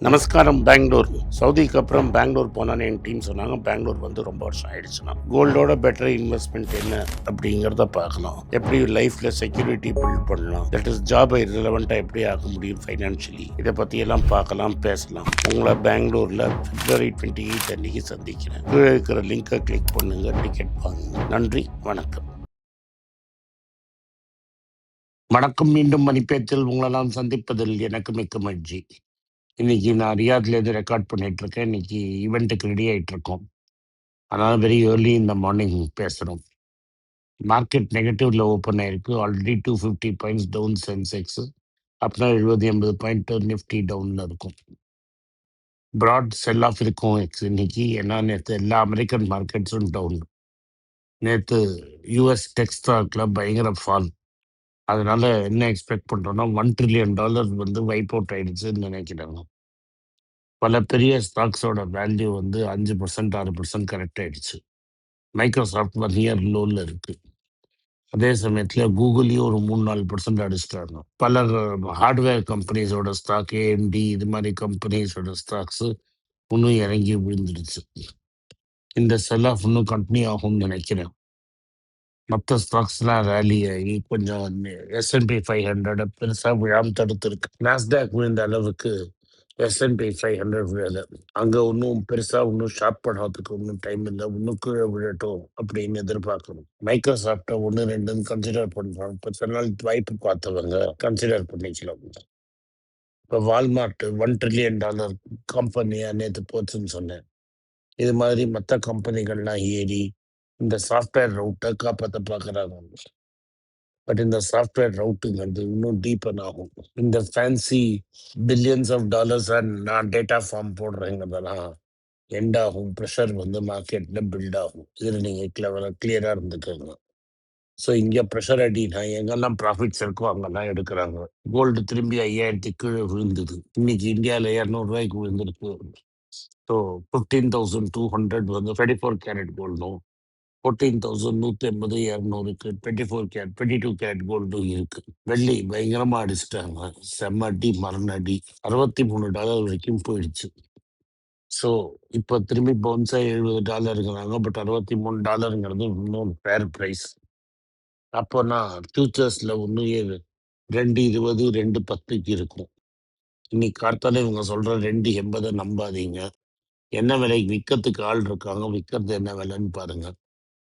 நமஸ்காரம் பெங்களூர். சவுதிக்கு அப்புறம் பெங்களூர் போனான்னு என் டீம் சொன்னாங்க. பெங்களூர் வந்து ரொம்ப வருஷம் ஆயிடுச்சுன்னா கோல்டோட பெட்டர் இன்வெஸ்ட்மெண்ட் என்ன அப்படிங்கிறத பார்க்கலாம். எப்படி லைஃப்ல செக்யூரிட்டி பில்ட் பண்ணலாம், தட் இஸ் ஜாபை ரிலவெண்ட்டாக எப்படி ஆக முடியும் ஃபைனான்ஷியலி, இதை பற்றியெல்லாம் பார்க்கலாம், பேசலாம். உங்களை பெங்களூரில் February 28 அன்னைக்கு சந்திக்கிறேன். கீழே இருக்கிற லிங்கை கிளிக் பண்ணுங்க, டிக்கெட் வாங்குங்க. நன்றி, வணக்கம். வணக்கம். மீண்டும் மணிப்பேச்சில் உங்களெல்லாம் சந்திப்பதில் எனக்கு மிக்க மகிழ்ச்சி. இன்னைக்கு நான் ரியாத்லேருந்து ரெக்கார்ட் பண்ணிட்டு இருக்கேன். இன்னைக்கு ஈவெண்ட்டுக்கு ரெடி ஆகிட்டு இருக்கோம். அதனால வெரி ஏர்லி இந்த மார்னிங் பேசுகிறோம். மார்க்கெட் நெகட்டிவ்ல ஓப்பன் ஆயிருக்கு. Already 250 points down Sensex. அப்புறம் 70-80 பாயிண்ட் நிஃப்டி டவுன்ல இருக்கும். ப்ராட் செல் ஆஃப் இருக்கும் இன்னைக்கு. ஏன்னா நேற்று எல்லா அமெரிக்கன் மார்க்கெட்ஸும் டவுன். நேற்று யூஎஸ் டெக்ஸ்டாக்ல பயங்கர ஃபால். அதனால என்ன எக்ஸ்பெக்ட் பண்றோம்னா $1 trillion வந்து வைப் அவுட் ஆயிடுச்சுன்னு நினைக்கிறாங்க. பல பெரிய ஸ்டாக்ஸோட வேல்யூ வந்து 5% 6% கரெக்ட் ஆயிடுச்சு. மைக்ரோசாஃப்ட் 1 இயர் லோவில் இருக்கு. அதே சமயத்தில் கூகுளையும் ஒரு 3-4% அடிச்சிட்டாங்க. பல ஹார்ட்வேர் கம்பெனிஸோட ஸ்டாக், AMD இது மாதிரி கம்பெனிஸோட ஸ்டாக்ஸ் இன்னும் இறங்கி விழுந்துடுச்சு. இந்த செல் ஆஃப் இன்னும் கண்டினியூ ஆகும்னு நினைக்கிறேன். மற்ற ஸ்டாக்ஸ்லாம் ரேலி ஆகி கொஞ்சம் S&P 500 பெருசாக விழாம தடுத்து இருக்கு. நாஸ்டாக் விழுந்த அளவுக்கு S&P 500 விழல. அங்கே இன்னும் பெருசாக இன்னும் ஷார்ப் பண்ணாததுக்கு இன்னும் டைம் இல்லை. இன்னும் கீழே விழட்டும் அப்படின்னு எதிர்பார்க்கணும். மைக்ரோசாஃப்டை 1-2 கன்சிடர் பண்ணுறாங்க. இப்போ சில நாள் வாய்ப்பு பார்த்தவங்க கன்சிடர் பண்ணிக்கலாம். இப்போ வால்மார்ட் $1 trillion கம்பெனியாக நேற்று போச்சுன்னு சொன்னேன். இது மாதிரி மற்ற கம்பெனிகள்லாம் ஏறி இந்த சாஃப்ட்வேர் ரவுட்டை காப்பாற்ற பார்க்குறாங்க. பட் இந்த சாஃப்ட்வேர் ரவுட்டுங்கிறது இன்னும் டீப்பன் ஆகும். இந்த ஃபேன்சி பில்லியன்ஸ் ஆஃப் டாலர்ஸ் நான் டேட்டா ஃபார்ம் போடுறேங்கிறதெல்லாம் எண்ட் ஆகும். ப்ரெஷர் வந்து மார்க்கெட்ல பில்ட் ஆகும். இதில் நீங்கள் கிளியராக இருந்துக்கோங்க. ஸோ இங்கே ப்ரெஷர் அடினா எங்கெல்லாம் ப்ராஃபிட்ஸ் இருக்கோ அங்கெல்லாம் எடுக்கிறாங்க. கோல்டு திரும்பி 5000 கீழே விழுந்தது. இன்னைக்கு இந்தியாவில் 200 விழுந்திருக்கு. ஸோ 15,200 வந்து 24 கேரட் கோல்டும், 14,180 200க்கு 22 கேரட் கோல்டும் இருக்கு. வெள்ளி பயங்கரமா அடிச்சிட்டாங்க. செம்ம அடி, மரண அடி. $63 வரைக்கும் போயிடுச்சு. ஸோ இப்போ திரும்பி பவுன்ஸா $70 இருக்கிறாங்க. பட் $63ங்கிறது இன்னும் ஃபேர் ப்ரைஸ். அப்போனா ஃபியூச்சர்ஸ்ல இன்னும் 2.20 2.10க்கு இருக்கும். இன்னைக்கு கார்த்தால இவங்க சொல்ற 2.80 நம்பாதீங்க. என்ன விலைக்கு விற்கிறதுக்கு ஆள் இருக்காங்க, விற்கிறது என்ன விலைன்னு பாருங்க.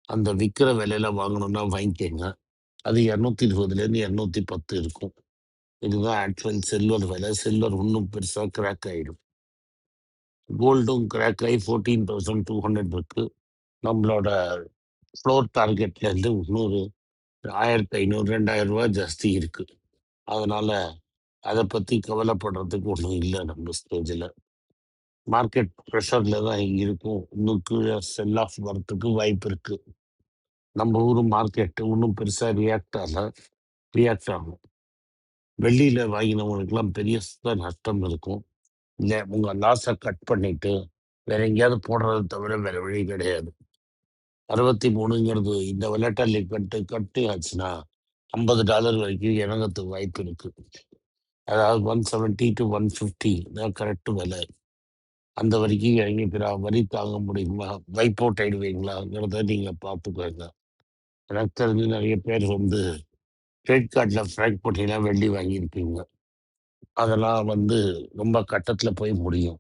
அந்த விற்கிற விலையில வாங்கணும்னா வாங்கிக்கோங்க. அது 220லேருந்து 210 இருக்கும். இதுதான் ஆக்சுவல் சில்வர் விலை. சில்வர் இன்னும் பெருசாக கிராக் ஆகிடும். கோல்டும் கிராக் ஆகி 14,200 இருக்கு. நம்மளோட ஃப்ளோர் டார்கெட்லேருந்து இன்னொரு 1,500 2,000 ஜாஸ்தி இருக்கு. அதனால அதை பற்றி கவலைப்படுறதுக்கு ஒன்றும் இல்லை. நம்ம ஸ்டேஜில் மார்க்கெட் ப்ரெஷரில் தான் இருக்கும். இன்னும் கீழே செல் ஆஃப் வரத்துக்கு வாய்ப்பு இருக்கு. நம்ம ஊர் மார்க்கெட்டு இன்னும் பெருசாக ரியாக்ட் ஆகும். வெள்ளியில் வாங்கினவங்களுக்குலாம் பெரிய நஷ்டம் இருக்கும். இல்லை உங்கள் லாஸை கட் பண்ணிட்டு வேற எங்கேயாவது போடுறத தவிர வேற வழி கிடையாது. 63ங்கிறது இந்த விளையாட்டை கட்டு ஆச்சுன்னா $50 வரைக்கும் இறங்கத்துக்கு வாய்ப்பு இருக்கு. அதாவது 170 to 150 தான் கரெக்டு விலை. அந்த வரைக்கும் இறங்கிக்கிறா வரி தாங்க முடியுமா, வைப் அவுட் ஆயிடுவீங்களாங்கிறத நீங்க பார்த்துக்கோங்க. எனக்கு தெரிஞ்சு நிறைய பேர் வந்து கிரெடிட் கார்டில் ஃப்ராக் பண்ணினா வெள்ளி வாங்கியிருப்பீங்க. அதெல்லாம் வந்து ரொம்ப கட்டத்தில் போய் முடியும்.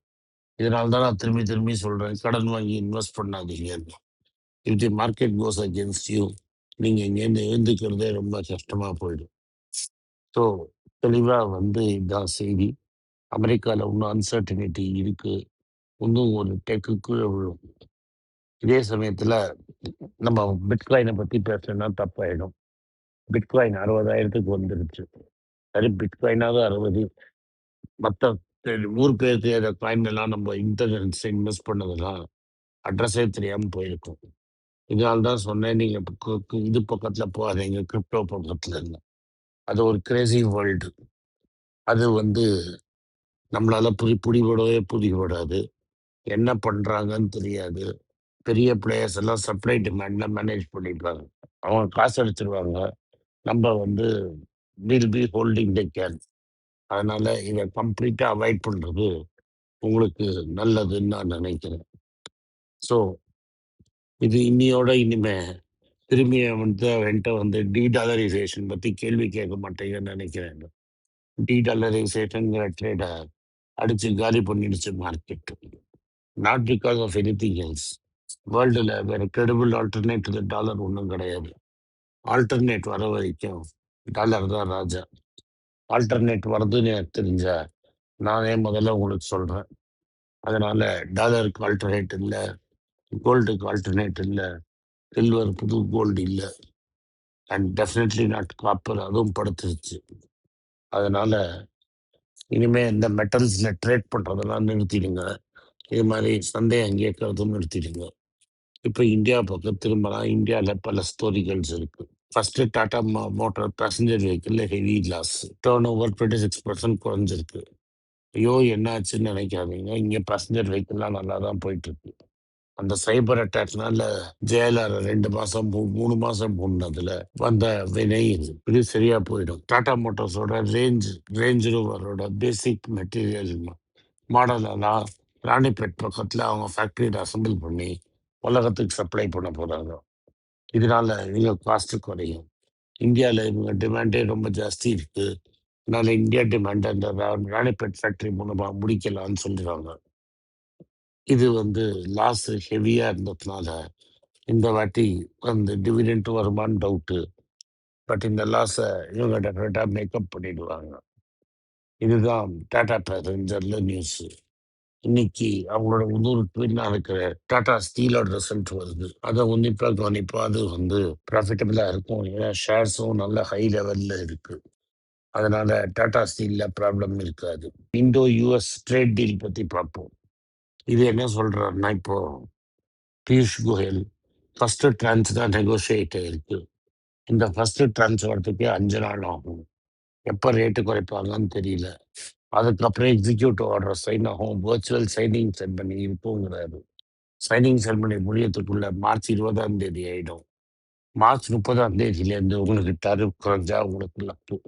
இதனால தான் நான் திரும்பி திரும்பி சொல்கிறேன், கடன் வாங்கி இன்வெஸ்ட் பண்ணாதீங்க. If the market goes against you, நீங்கள் இங்கேருந்து எழுந்துக்கிறதே ரொம்ப கஷ்டமாக போயிடும். ஸோ தெளிவாக வந்து இதுதான் செய்தி. அமெரிக்காவில் இன்னும் அன்சர்டினிட்டி இருக்குது. இன்னும் ஒரு டெக்கு கீழே விழும். இதே சமயத்தில் நம்ம பிட்காயினை பற்றி பேசணும்னா தப்பாயிடும். பிட்காயின் 60,000க்கு வந்துருச்சு. சரி, பிட்காயினாவது 60. மற்ற ஊர் பேர் தெரியாத காயின் எல்லாம் நம்ம இன்டர்நெட்ஸ் இன்வெஸ்ட் பண்ணதெல்லாம் அட்ரஸே தெரியாமல் போயிருக்கும். இதனால தான் சொன்னேன், நீங்கள் இது பக்கத்தில் போகாதீங்க, கிரிப்டோ பக்கத்தில் இல்லை. அது ஒரு கிரேசி வேர்ல்டு. அது வந்து நம்மளால புரிவிடாது. என்ன பண்ணுறாங்கன்னு தெரியாது. பெரிய பிளேயர்ஸ் எல்லாம் சப்ளை டிமாண்டில் மேனேஜ் பண்ணிப்பாங்க. அவங்க காசு அடிச்சிருவாங்க. நம்ம வந்து will be holding the can. அதனால இதை கம்ப்ளீட்டாக அவாய்ட் பண்ணுறது உங்களுக்கு நல்லதுன்னு நான் நினைக்கிறேன். ஸோ இது இனிமே திரும்பி அவன்கிட்ட வந்து டீடாலரைசேஷன் பத்தி கேள்வி கேட்க மாட்டேங்கன்னு நினைக்கிறேன். டீடாலரைசேஷன்ங்கிற ட்ரேட அடிச்சு காலி பண்ணிடுச்சு market. Not because of anything else. வேர்ல்டுல வேற கிரெடிபிள் ஆல்டர்னேட் டாலர் ஒன்றும் கிடையாது. ஆல்டர்னேட் வர வரைக்கும் டாலர் தான் ராஜா. ஆல்டர்னேட் வருதுன்னு எனக்கு தெரிஞ்ச நானே முதல்ல உங்களுக்கு சொல்றேன். அதனால டாலருக்கு ஆல்டர்னேட் இல்லை, கோல்டுக்கு ஆல்டர்னேட் இல்லை, சில்வர் புது கோல்டு இல்லை, அண்ட் டெஃபினெட்லி நாட் காப்பர், அதுவும் படுத்துருச்சு. அதனால இனிமே இந்த மெட்டல்ஸ்ல ட்ரேட் பண்றதெல்லாம் நிறுத்திடுங்க. இது மாதிரி சந்தேகம் கேட்கறதும் நிறுத்திடுங்க. இப்போ இந்தியா பக்கம் திரும்பலாம். இந்தியாவில் பல ஸ்டோரிகள்ஸ் இருக்கு. First Tata motor passenger vehicle heavy loss, turnover 26% குறைஞ்சிருக்கு. ஐயோ என்ன ஆச்சுன்னு நினைக்காதீங்க, இங்கே பேசஞ்சர் வெஹிக்கிள்லாம் நல்லா தான் போயிட்டு இருக்கு. அந்த சைபர் அட்டாக்னால ஜெயலர் 2 மாசம் 3 மாசம் போனதுல வந்த வினை இது சரியா போயிடும். டாடா மோட்டார்ஸோட ரேஞ்ச் ரோவரோட பேசிக் மெட்டீரியல் மாடலெல்லாம் ராணிப்பேட் பக்கத்துல அவங்க ஃபேக்டரியில அசம்பிள் பண்ணி உலகத்துக்கு சப்ளை பண்ண போறாங்க. இதனால இவங்க காஸ்ட் குறையும். இந்தியாவில் இவங்க டிமாண்டே ரொம்ப ஜாஸ்தி இருக்கு. அதனால இந்தியா டிமாண்ட் அந்த ராணிப்பேட் ஃபேக்டரி மூலமா முடிக்கலாம்னு சொல்றாங்க. இது வந்து லாஸ் ஹெவியா இருந்ததுனால இந்த வாட்டி வந்து டிவிடெண்ட் வருமானு டவுட்டு. பட் இந்த லாஸை இவங்க டெஃபினட்டா மேக்கப் பண்ணிடுவாங்க. இதுதான் டாடா பேசஞ்சர்ல நியூஸ். இன்னைக்கு அவங்களோட இன்னொரு ட்வின்னா இருக்கிற டாடா ஸ்டீலோட ரிசல்ட் வருது. அதை உன்னிப்பா கவனிப்பா. அது வந்து ப்ராஃபிட்டபிளா இருக்கும். ஏன்னா ஷேர்ஸும் நல்ல ஹை லெவல்ல இருக்கு. அதனால டாடா ஸ்டீல்ல ப்ராப்ளம் இருக்காது. இந்தோ யூஎஸ் ட்ரேட் டீல் பத்தி பார்ப்போம். இது என்ன சொல்றாருன்னா, இப்போ பியூஷ் கோயல் ஃபர்ஸ்ட் டிரான்ஸ் தான் நெகோஷியேட் ஆயிருக்கு. இந்த ஃபர்ஸ்ட் டிரான்ஸ் வரதுக்கே 5 நாள் ஆகும். எப்போ ரேட்டு குறைப்பாங்கன்னு தெரியல. அதுக்கப்புறம் எக்ஸிக்யூட்டிவ் ஆர்டர் சைன் ஆகும். வர்ச்சுவல் சைனிங் செரமனி இருக்குங்கிறாரு. சைனிங் செரமனி முடியறதுக்குள்ள மார்ச் 20ஆம் தேதி ஆயிடும். மார்ச் 30ஆம் தேதியிலேருந்து உங்களுக்கு டரிஃப் குறைஞ்சா உங்களுக்கு லக்கு.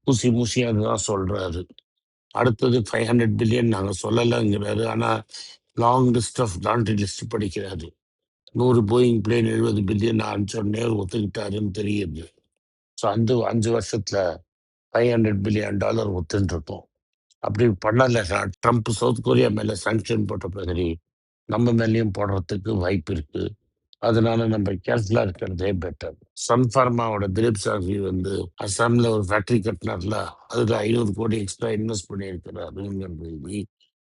ஊசி மூசி அதுதான் சொல்றாரு. அடுத்தது 500 பில்லியன் நாங்கள் சொல்லலைங்கிறாரு. ஆனால் long list of laundry list படிக்கிறாரு. 100 போயிங் பிளேன் 70 பில்லியன் அனுப்பிச்சோடனே ஒத்துக்கிட்டாருன்னு தெரியுது. ஸோ அந்த 5 வருஷத்துல $500 பில்லியன் ஒத்துன்னு இருக்கோம். அப்படி பண்ணலைன்னா ட்ரம்ப் சவுத் கொரியா மேலே சாங்ஷன் போட்ட பிறகு நம்ம மேலேயும் போடுறதுக்கு வாய்ப்பு இருக்கு. அதனால நம்ம கேர்ஃபுல்லா இருக்கிறதே பெட்டர். சன் ஃபார்மாவோட திலீப் சாஹி வந்து அசாம்ல ஒரு ஃபேக்டரி கட்டினார்ல, அதுல 500 கோடி எக்ஸ்ட்ரா இன்வெஸ்ட் பண்ணியிருக்கிறாருங்கிறது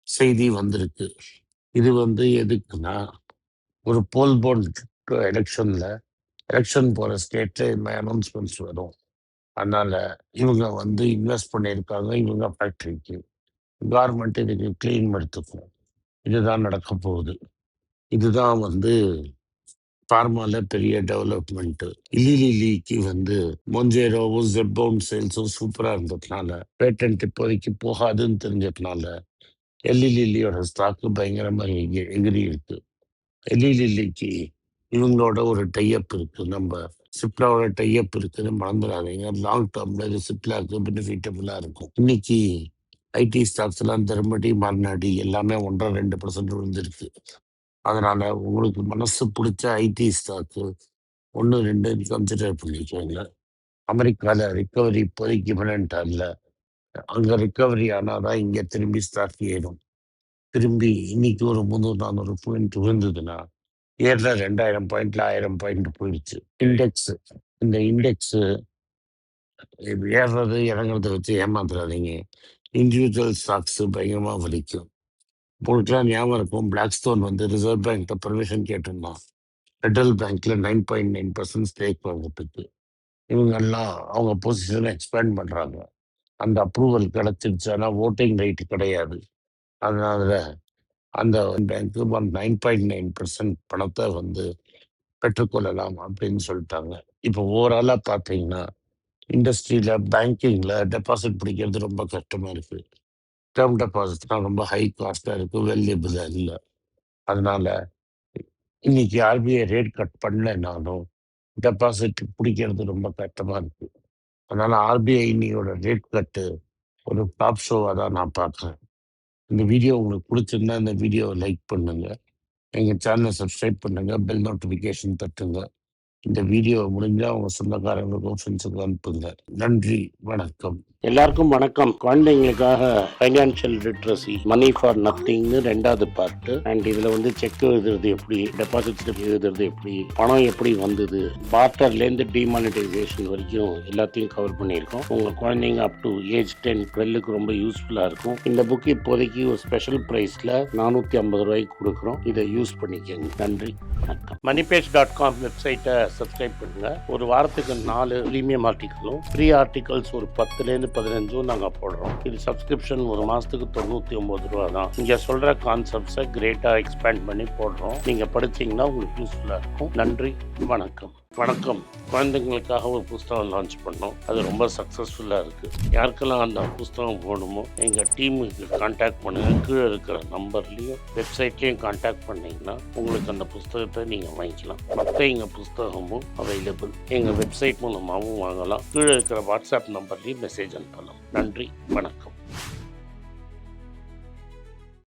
செய்தி வந்திருக்கு. இது வந்து எதுக்குன்னா, ஒரு போல் போர்ட் எலெக்ஷன் போற ஸ்டேட்ல இந்த அனௌன்ஸ்மெண்ட்ஸ் வரும். அதனால இவங்க வந்து இன்வெஸ்ட் பண்ணியிருக்காங்க இவங்க ஃபேக்டரிக்கு. கவர்மெண்ட் இதுக்கு கிளீன் எடுத்துக்கும். இதுதான் நடக்க போகுது. இதுதான் வந்து ஃபார்மால பெரிய டெவலப்மெண்ட். இலிலிக்கு வந்து மொஞ்சேரோவும் ஜெப்பவுன் சேல்ஸும் சூப்பரா இருந்ததுனால, பேட்டன்ட் இப்போதைக்கு போகாதுன்னு தெரிஞ்சதுனால எல்லிலியோட ஸ்டாக்கு பயங்கரமா எகிரி இருக்கு. எல்லிலிக்கு இவங்களோட ஒரு டைப் இருக்கு. நம்ம சிப்லாவோட டைப் இருக்குன்னு மறந்துடாதீங்க. லாங் டேர்ம்ல இது சிப்லாக்கு பெனிஃபிட்டபுளா இருக்கும். இன்னைக்கு ஐடி ஸ்டாக்ஸ் எல்லாம் தர்மடி மறுநாடி எல்லாமே 1.5-2% விழுந்திருக்கு. அதனால உங்களுக்கு மனசு பிடிச்ச ஐடி ஸ்டாக்கு 1-2 கன்சிடர் பண்ணிக்கோங்க. அமெரிக்கால ரிக்கவரி இப்போதைக்கு இமனண்டா இல்லை. அங்க ரிக்கவரி ஆனாதான் இங்க திரும்பி ஸ்டாக் ஏறும். திரும்பி இன்னைக்கு ஒரு 300-400 பாயிண்ட் விழுந்ததுன்னா ஏர்ல 2000 பாயிண்ட்ல 1000 பாயிண்ட் போயிடுச்சு. இந்த இண்டெக்ஸ் ஏறுறது இறங்குறத வச்சு ஏமாந்துடாதீங்க. இண்டிவிஜுவல் ஸ்டாக்ஸ் பயங்கரமா வலிக்கும். உங்களுக்குலாம் ஞாபகம் இருக்கும், பிளாக் ஸ்டோன் வந்து ரிசர்வ் பேங்க்ல பர்மிஷன் கேட்டிருந்தான் ஃபெடரல் பேங்க்ல 9.9% ஸ்டேக் வாங்குறதுக்கு. இவங்கெல்லாம் அவங்க பொசிஷனை எக்ஸ்பேண்ட் பண்றாங்க. அந்த அப்ரூவல் கிடைச்சிருச்சு. ஆனால் ஓட்டிங் ரைட் கிடையாது. அதனால அந்த பேங்க்கு 9.9% பணத்தை வந்து பெற்றுக்கொள்ளலாம் அப்படின்னு சொல்லிட்டாங்க. இப்போ ஓவராலா பார்த்தீங்கன்னா இண்டஸ்ட்ரியில பேங்கிங்ல டெபாசிட் பிடிக்கிறது ரொம்ப கஷ்டமா இருக்கு. டேர்ம் டெபாசிட்லாம் ரொம்ப ஹை காஸ்டா இருக்கு, வெல்லியபிளா இல்லை. அதனால இன்னைக்கு ஆர்பிஐ ரேட் கட் பண்ணலைனாலும் டெபாசிட் பிடிக்கிறது ரொம்ப கஷ்டமா இருக்கு. அதனால ஆர்பிஐ இன்னையோட ரேட் கட்டு ஒரு டாப் ஷோவாக தான் நான் பார்க்குறேன். இந்த வீடியோ உங்களுக்கு பிடிச்சிருந்தா இந்த வீடியோவை லைக் பண்ணுங்க. எங்கள் சேனலை சப்ஸ்கிரைப் பண்ணுங்க. பெல் நோட்டிஃபிகேஷன் தட்டுங்க. இந்த வீடியோ முடிஞ்சா உங்க சொந்தக்காரங்களுக்கும் ஃப்ரெண்ட்ஸுக்கும் அனுப்புங்க. நன்றி, வணக்கம். எல்லாருக்கும் வணக்கம். குழந்தைங்களுக்காக ஃபைனான்சியல் லிட்ரஸி மணி ஃபார் நத்திங்னு 2வது பார்ட்டு. அண்ட் இதில் வந்து செக் எழுதுறது எப்படி, டெபாசிட் ஸ்லிப் எழுதுறது எப்படி, பணம் எப்படி வந்தது, பார்ட்டர்லேருந்து டிமானிட்டைசேஷன் வரைக்கும் எல்லாத்தையும் கவர் பண்ணியிருக்கோம். உங்கள் குழந்தைங்க அப் டு ஏஜ் 10-12க்கு ரொம்ப யூஸ்ஃபுல்லாக இருக்கும். இந்த புக் இப்போதைக்கு ஒரு ஸ்பெஷல் ப்ரைஸில் 450 ரூபாய்க்கு கொடுக்குறோம். இதை யூஸ் பண்ணிக்கோங்க. நன்றி, வணக்கம். moneypage.com வெப்சைட்டை சப்ஸ்கிரைப் பண்ணுங்க. ஒரு வாரத்துக்கு 4 ப்ரீமியம் ஆர்டிக்கலும் ஃப்ரீ ஆர்டிகல்ஸ் ஒரு 10லேருந்து 15 நாங்கள் போடுறோம். இது சப்ஸ்கிரிப்ஷன் ஒரு மாதத்துக்கு 99 ரூபா தான். இங்கே சொல்கிற கான்செப்ட்ஸை கிரேட்டாக எக்ஸ்பேண்ட் பண்ணி போடுறோம். நீங்கள் படிச்சிங்கன்னா உங்களுக்கு யூஸ்ஃபுல்லாக இருக்கும். நன்றி, வணக்கம். வணக்கம். குழந்தைங்களுக்காக ஒரு புஸ்தகம் லான்ச் பண்ணோம். அது ரொம்ப சக்ஸஸ்ஃபுல்லாக இருக்குது. யாருக்கெல்லாம் அந்த புஸ்தகம் போகணுமோ எங்கள் டீமுக்கு கான்டாக்ட் பண்ணுங்கள். கீழே இருக்கிற நம்பர்லேயும் வெப்சைட்லேயும் கான்டாக்ட் பண்ணிங்கன்னா உங்களுக்கு அந்த புஸ்தகத்தை நீங்கள் வாங்கிக்கலாம். மற்ற எங்கள் புஸ்தகமும் அவைலபிள். எங்கள் வெப்சைட் மூலமாகவும் வாங்கலாம். கீழே இருக்கிற வாட்ஸ்அப் நம்பர்லேயும் மெசேஜ் அனுப்பலாம். நன்றி, வணக்கம்.